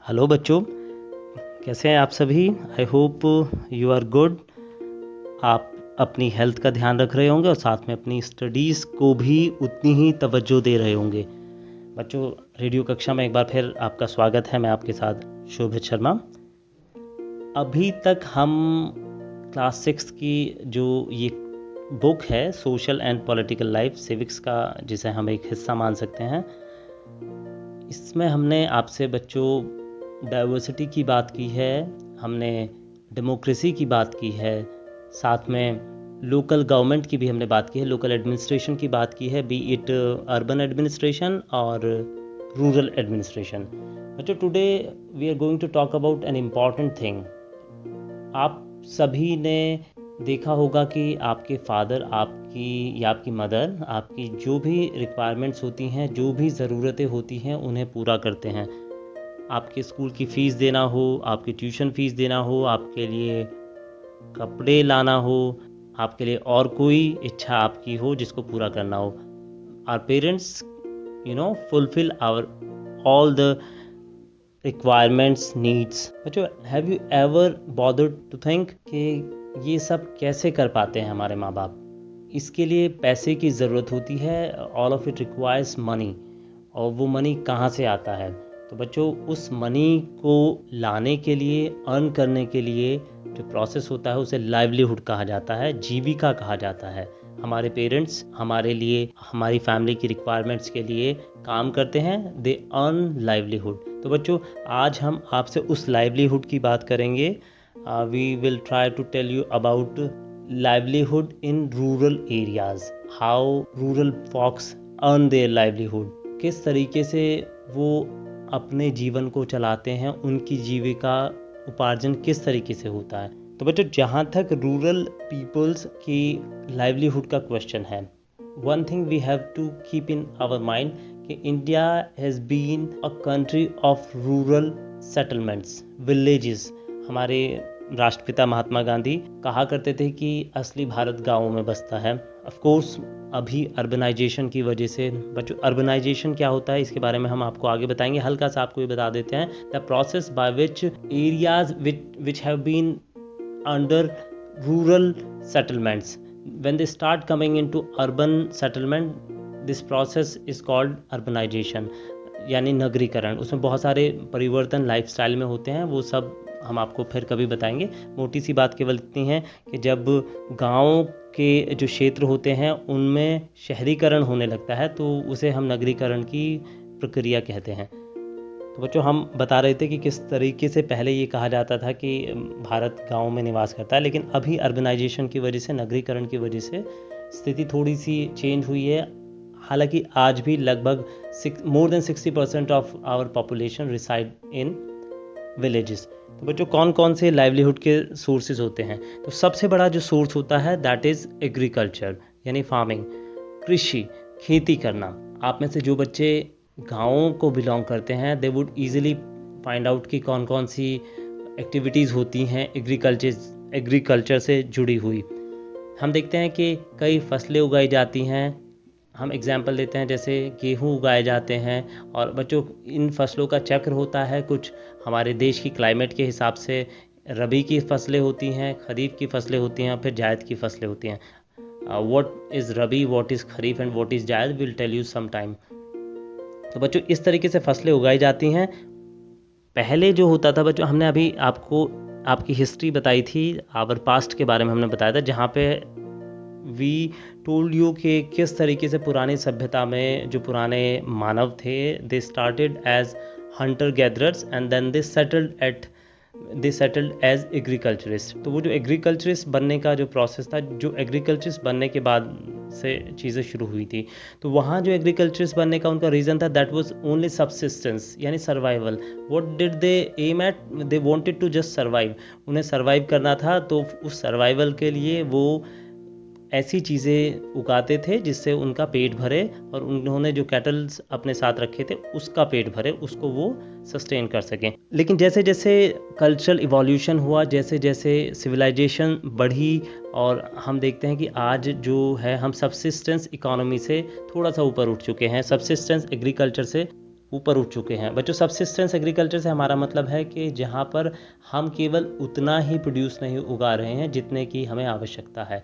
Hello बच्चों, कैसे हैं आप सभी। I hope you are good. आप अपनी हेल्थ का ध्यान रख रहे होंगे और साथ में अपनी स्टडीज़ को भी उतनी ही तवज्जो दे रहे होंगे। बच्चों, रेडियो कक्षा में एक बार फिर आपका स्वागत है। मैं आपके साथ शोभित शर्मा। अभी तक हम क्लास 6 की जो ये बुक है social and political life civics का, जिसे हम एक हिस्सा मान सकते हैं, इसमें हमने आपसे बच्चों डाइवर्सिटी की बात की है, हमने डेमोक्रेसी की बात की है, साथ में लोकल गवर्नमेंट की भी हमने बात की है, लोकल एडमिनिस्ट्रेशन की बात की है, बी इट अर्बन एडमिनिस्ट्रेशन और रूरल एडमिनिस्ट्रेशन। बच्चों, today we are going to talk about an important thing. आप सभी ने देखा होगा कि आपके फादर आपकी या आपकी मदर आपकी जो भी रिक्वायरमेंट्स होती हैं, जो भी ज़रूरतें होती हैं, उन्हें पूरा करते हैं। आपके स्कूल की फ़ीस देना हो, आपकी ट्यूशन फ़ीस देना हो, आपके लिए कपड़े लाना हो, आपके लिए और कोई इच्छा आपकी हो जिसको पूरा करना हो। Our parents fulfil our all the requirements needs. बच्चों, have you ever bothered to think कि ये सब कैसे कर पाते हैं हमारे माँ बाप। इसके लिए पैसे की ज़रूरत होती है, all of it requires money. और वो मनी कहाँ से आता है? तो बच्चों, उस मनी को लाने के लिए, अर्न करने के लिए जो प्रोसेस होता है उसे लाइवलीहुड कहा जाता है, जीविका कहा जाता है। हमारे पेरेंट्स हमारे लिए, हमारी फैमिली की रिक्वायरमेंट्स के लिए काम करते हैं, दे अर्न लाइवलीहुड। तो बच्चों, आज हम आपसे उस लाइवलीहुड की बात करेंगे। We will try to tell you about livelihood in rural areas, how rural folks earn their livelihood, किस तरीके से वो अपने जीवन को चलाते हैं, उनकी जीविका उपार्जन किस तरीके से होता है। तो बच्चों, जहाँ तक रूरल पीपल्स की लाइवलीहुड का क्वेश्चन है, one thing we have to keep in our mind कि India has been a country of rural settlements, villages. हमारे राष्ट्रपिता महात्मा गांधी कहा करते थे कि असली भारत गांवों में बसता है। ऑफ कोर्स अभी अर्बनाइजेशन की वजह से, बच्चों अर्बनाइजेशन क्या होता है इसके बारे में हम आपको आगे बताएंगे। हल्का सा आपको ये बता देते हैं, the process by which areas which have been under rural settlements, when they start coming into urban settlement, this process is called urbanization, यानी नगरीकरण। उसमें बहुत सारे परिवर्तन लाइफस्टाइल में होते हैं, वो सब हम आपको फिर कभी बताएंगे। मोटी सी बात केवल इतनी है कि जब गांव के जो क्षेत्र होते हैं उनमें शहरीकरण होने लगता है तो उसे हम नगरीकरण की प्रक्रिया कहते हैं। तो बच्चों, हम बता रहे थे कि किस तरीके से पहले ये कहा जाता था कि भारत गांव में निवास करता है, लेकिन अभी अर्बनाइजेशन की वजह से, नगरीकरण की वजह से स्थिति थोड़ी सी चेंज हुई है। हालांकि आज भी लगभग more than 60% of our population reside in villages. तो बच्चों, कौन कौन से लाइवलीहुड के सोर्सेज होते हैं? तो सबसे बड़ा जो सोर्स होता है दैट इज़ एग्रीकल्चर, यानी फार्मिंग, कृषि, खेती करना। आप में से जो बच्चे गाँवों को बिलोंग करते हैं, they would easily find out कि कौन कौन सी एक्टिविटीज़ होती हैं एग्रीकल्चर से जुड़ी हुई। हम देखते हैं कि कई फसलें उगाई जाती हैं। हम एग्जाम्पल देते हैं, जैसे गेहूँ उगाए जाते हैं। और बच्चों, इन फसलों का चक्र होता है, कुछ हमारे देश की क्लाइमेट के हिसाब से रबी की फसलें होती हैं, खरीफ की फसलें होती हैं, फिर जायद की फसलें होती हैं। What is rabi, what is kharif and what is zaid, will tell you some time. तो बच्चों, इस तरीके से फसलें उगाई जाती हैं। पहले जो होता था बच्चों, हमने अभी आपको आपकी हिस्ट्री बताई थी, आवर पास्ट के बारे में हमने बताया था, जहाँ पे वी टोल्ड यू कि किस तरीके से पुरानी सभ्यता में जो पुराने मानव थे, they started as hunter gatherers and then they settled as agriculturist. तो वो जो एग्रीकल्चरिस्ट बनने का जो प्रोसेस था, जो एग्रीकल्चरिस्ट बनने के बाद से चीज़ें शुरू हुई थी, तो वहाँ जो एग्रीकल्चरिस्ट बनने का उनका रीज़न था, दैट वाज ओनली सब्सिस्टेंस, यानी survival. What did they aim at? They wanted to just survive. उन्हें सर्वाइव करना था, तो उस सर्वाइवल के लिए वो ऐसी चीज़ें उगाते थे जिससे उनका पेट भरे, और उन्होंने जो कैटल्स अपने साथ रखे थे उसका पेट भरे, उसको वो सस्टेन कर सकें। लेकिन जैसे जैसे कल्चरल इवोल्यूशन हुआ, जैसे जैसे सिविलाइजेशन बढ़ी, और हम देखते हैं कि आज जो है हम सब्सिस्टेंस इकोनॉमी से थोड़ा सा ऊपर उठ चुके हैं, सब्सिस्टेंस एग्रीकल्चर से ऊपर उठ चुके हैं। बच्चों, सबसिस्टेंस एग्रीकल्चर से हमारा मतलब है कि जहाँ पर हम केवल उतना ही प्रोड्यूस नहीं उगा रहे हैं जितने की हमें आवश्यकता है।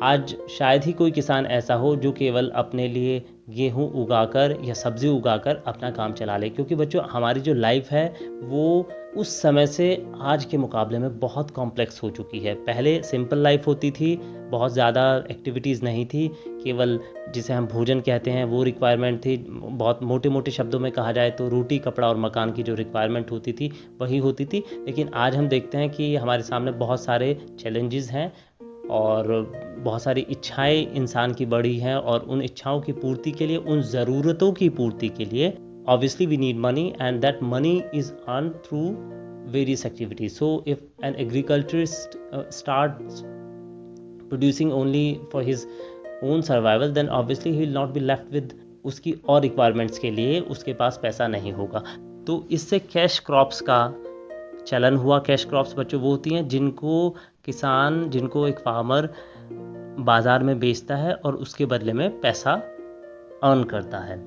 आज शायद ही कोई किसान ऐसा हो जो केवल अपने लिए गेहूं उगाकर या सब्जी उगाकर अपना काम चला ले, क्योंकि बच्चों हमारी जो लाइफ है वो उस समय से आज के मुकाबले में बहुत कॉम्प्लेक्स हो चुकी है। पहले सिंपल लाइफ होती थी, बहुत ज़्यादा एक्टिविटीज़ नहीं थी, केवल जिसे हम भोजन कहते हैं वो रिक्वायरमेंट थी। बहुत मोटे मोटे शब्दों में कहा जाए तो रोटी, कपड़ा और मकान की जो रिक्वायरमेंट होती थी वही होती थी। लेकिन आज हम देखते हैं कि हमारे सामने बहुत सारे चैलेंजेस हैं और बहुत सारी इच्छाएं इंसान की बढ़ी हैं, और उन इच्छाओं की पूर्ति के लिए, उन ज़रूरतों की पूर्ति के लिए obviously we need money, and that money is earned through various activities. So if an agriculturist starts producing only for his own survival, then obviously he will not be left with उसकी और requirements के लिए उसके पास पैसा नहीं होगा। तो इससे कैश क्रॉप्स का चलन हुआ। कैश क्रॉप्स बच्चों वो होती हैं जिनको एक फार्मर बाज़ार में बेचता है और उसके बदले में पैसा अर्न करता है।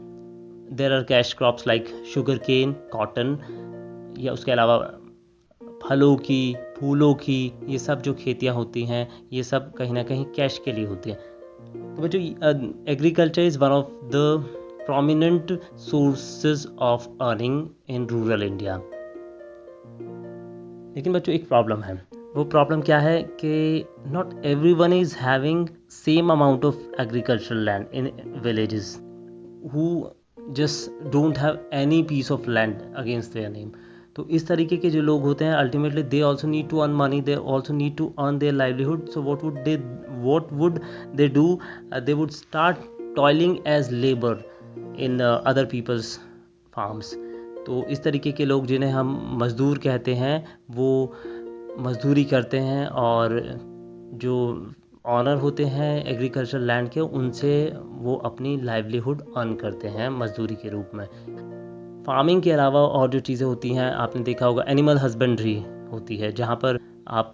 There are cash crops like sugarcane, cotton, या उसके अलावा फलों की, फूलों की, ये सब जो खेतियाँ होती हैं ये सब कहीं ना कहीं कैश के लिए होती हैं। तो बच्चों, agriculture is one of the prominent sources of earning in rural India. लेकिन बच्चों एक प्रॉब्लम है। वो प्रॉब्लम क्या है कि not everyone is having same amount of agricultural land in villages who just don't have any piece of land against their name. तो इस तरीके के जो लोग होते हैं ultimately they also need to earn money, they also need to earn their livelihood. So what would they do? They would start toiling as labor in other people's farms. तो इस तरीके के लोग जिन्हें हम मज़दूर कहते हैं वो मज़दूरी करते हैं, और जो ऑनर होते हैं एग्रीकल्चर लैंड के उनसे वो अपनी लाइवलीहुड अर्न करते हैं मज़दूरी के रूप में। फार्मिंग के अलावा और जो चीज़ें होती हैं आपने देखा होगा, एनिमल हस्बेंड्री होती है, जहाँ पर आप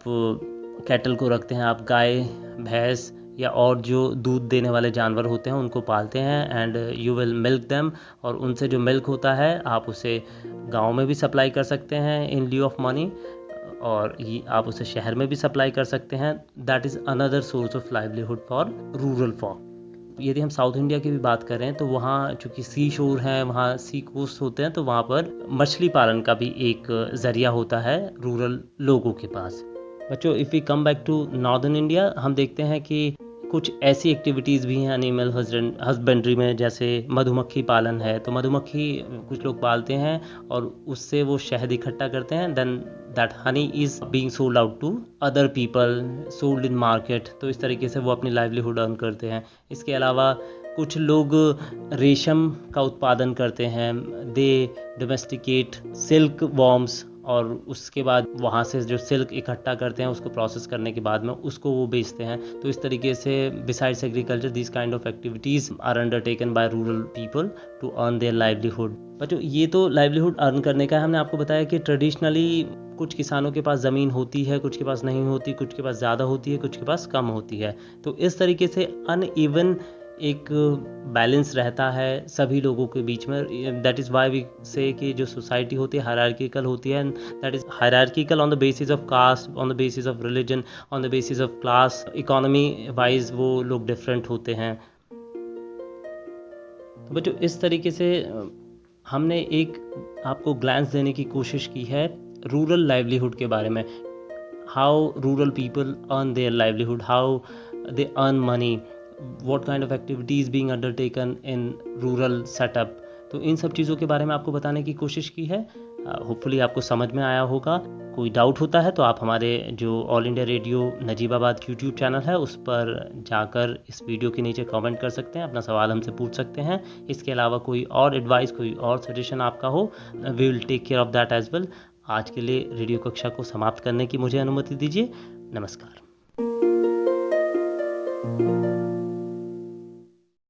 कैटल को रखते हैं, आप गाय, भैंस या और जो दूध देने वाले जानवर होते हैं उनको पालते हैं, and you will milk them, और उनसे जो मिल्क होता है आप उसे गांव में भी सप्लाई कर सकते हैं इन ल्यू ऑफ मनी, और ये आप उसे शहर में भी सप्लाई कर सकते हैं। That is another source of livelihood for rural folk. यदि हम साउथ इंडिया की भी बात करें तो वहाँ चूँकि सी शोर हैं, वहाँ सी कोस्ट होते हैं, तो वहाँ पर मछली पालन का भी एक ज़रिया होता है रूरल लोगों के पास। बच्चों, if we come back to northern India, हम देखते हैं कि कुछ ऐसी एक्टिविटीज़ भी हैं एनिमल हस्बेंड्री में, जैसे मधुमक्खी पालन है। तो मधुमक्खी कुछ लोग पालते हैं और उससे वो शहद इकट्ठा करते हैं, then that honey is being sold out to other people, sold in market. तो इस तरीके से वो अपनी लाइवलीहुड अर्न करते हैं। इसके अलावा कुछ लोग रेशम का उत्पादन करते हैं, दे डोमेस्टिकेट सिल्क वॉर्म्स, और उसके बाद वहाँ से जो सिल्क इकट्ठा करते हैं उसको प्रोसेस करने के बाद में उसको वो बेचते हैं। तो इस तरीके से besides agriculture this kind of activities are undertaken by rural people to earn their livelihood. बच्चों, ये तो लाइवलीहुड अर्न करने का हमने आपको बताया कि ट्रेडिशनली कुछ किसानों के पास ज़मीन होती है, कुछ के पास नहीं होती, कुछ के पास ज़्यादा होती है, कुछ के पास कम होती है। तो इस तरीके से अनइवन एक बैलेंस रहता है सभी लोगों के बीच में। दैट इज़ वाई वी से कि जो सोसाइटी होती है हायरार्किकल होती है, that is hierarchical on the basis of caste, on the basis of religion, on the basis of class, economy wise वो लोग डिफरेंट होते हैं। तो बच्चों, इस तरीके से हमने एक आपको ग्लैंस देने की कोशिश की है रूरल लाइवलीहुड के बारे में, how rural people earn their livelihood, how they earn money, what kind of activities being undertaken in rural setup। तो इन सब चीज़ों के बारे में आपको बताने की कोशिश की है। होपफुली आपको समझ में आया होगा। कोई डाउट होता है तो आप हमारे जो all India radio Najibabad YouTube channel है उस पर जाकर इस वीडियो के नीचे कमेंट कर सकते हैं, अपना सवाल हमसे पूछ सकते हैं। इसके अलावा कोई और एडवाइस, कोई और सजेशन आपका हो, we will take care of that as well. आज के लिए रेडियो कक्षा को समाप्त करने की मुझे अनुमति दीजिए। नमस्कार।